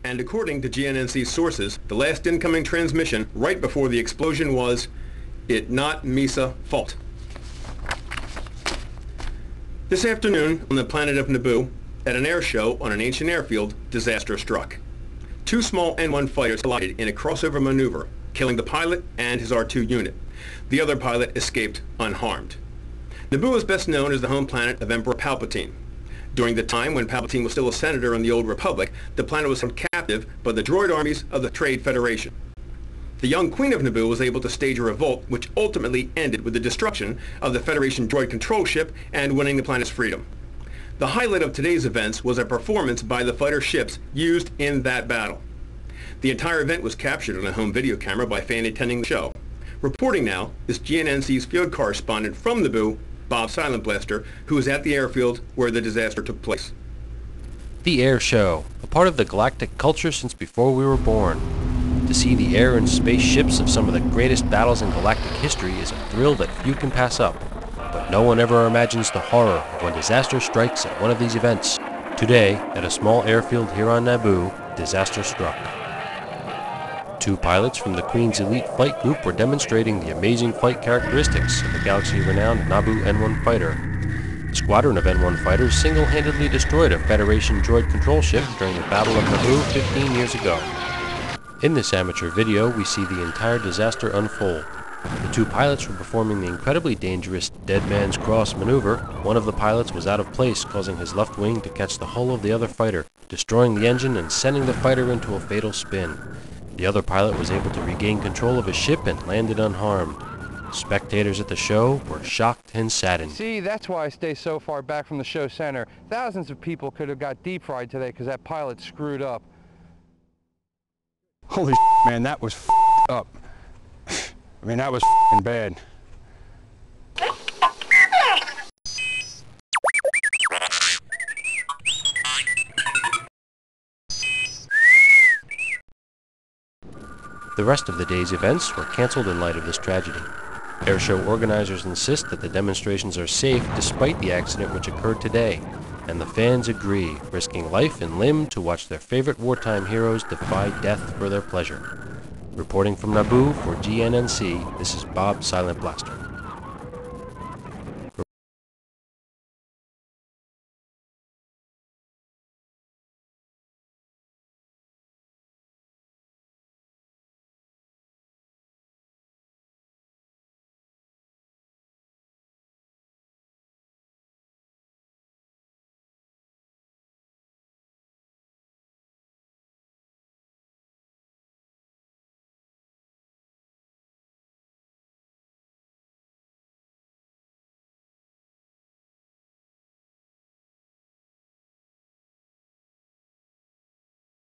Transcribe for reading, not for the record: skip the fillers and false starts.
And according to GNNC's sources, the last incoming transmission right before the explosion was, "It not Misa fault." This afternoon on the planet of Naboo, at an air show on an ancient airfield, disaster struck. Two small N-1 fighters collided in a crossover maneuver, killing the pilot and his R2 unit. The other pilot escaped unharmed. Naboo is best known as the home planet of Emperor Palpatine. During the time when Palpatine was still a senator in the Old Republic, the planet was held captive by the droid armies of the Trade Federation. The young Queen of Naboo was able to stage a revolt which ultimately ended with the destruction of the Federation droid control ship and winning the planet's freedom. The highlight of today's events was a performance by the fighter ships used in that battle. The entire event was captured on a home video camera by a fan attending the show. Reporting now is GNNC's field correspondent from Naboo, Bob Silent Blaster, who is at the airfield where the disaster took place. The air show, a part of the galactic culture since before we were born. To see the air and space ships of some of the greatest battles in galactic history is a thrill that few can pass up. But no one ever imagines the horror of when disaster strikes at one of these events. Today, at a small airfield here on Naboo, disaster struck. Two pilots from the Queen's elite flight group were demonstrating the amazing flight characteristics of the galaxy-renowned Naboo N-1 fighter. A squadron of N-1 fighters single-handedly destroyed a Federation droid control ship during the Battle of Naboo 15 years ago. In this amateur video, we see the entire disaster unfold. The two pilots were performing the incredibly dangerous Dead Man's Cross maneuver. One of the pilots was out of place, causing his left wing to catch the hull of the other fighter, destroying the engine and sending the fighter into a fatal spin. The other pilot was able to regain control of his ship and landed unharmed. Spectators at the show were shocked and saddened. See, that's why I stay so far back from the show center. Thousands of people could have got deep fried today because that pilot screwed up. Holy man, that was up. I mean, that was bad. The rest of the day's events were canceled in light of this tragedy. Airshow organizers insist that the demonstrations are safe despite the accident which occurred today, and the fans agree, risking life and limb to watch their favorite wartime heroes defy death for their pleasure. Reporting from Naboo for GNNC, this is Bob Silent Blaster.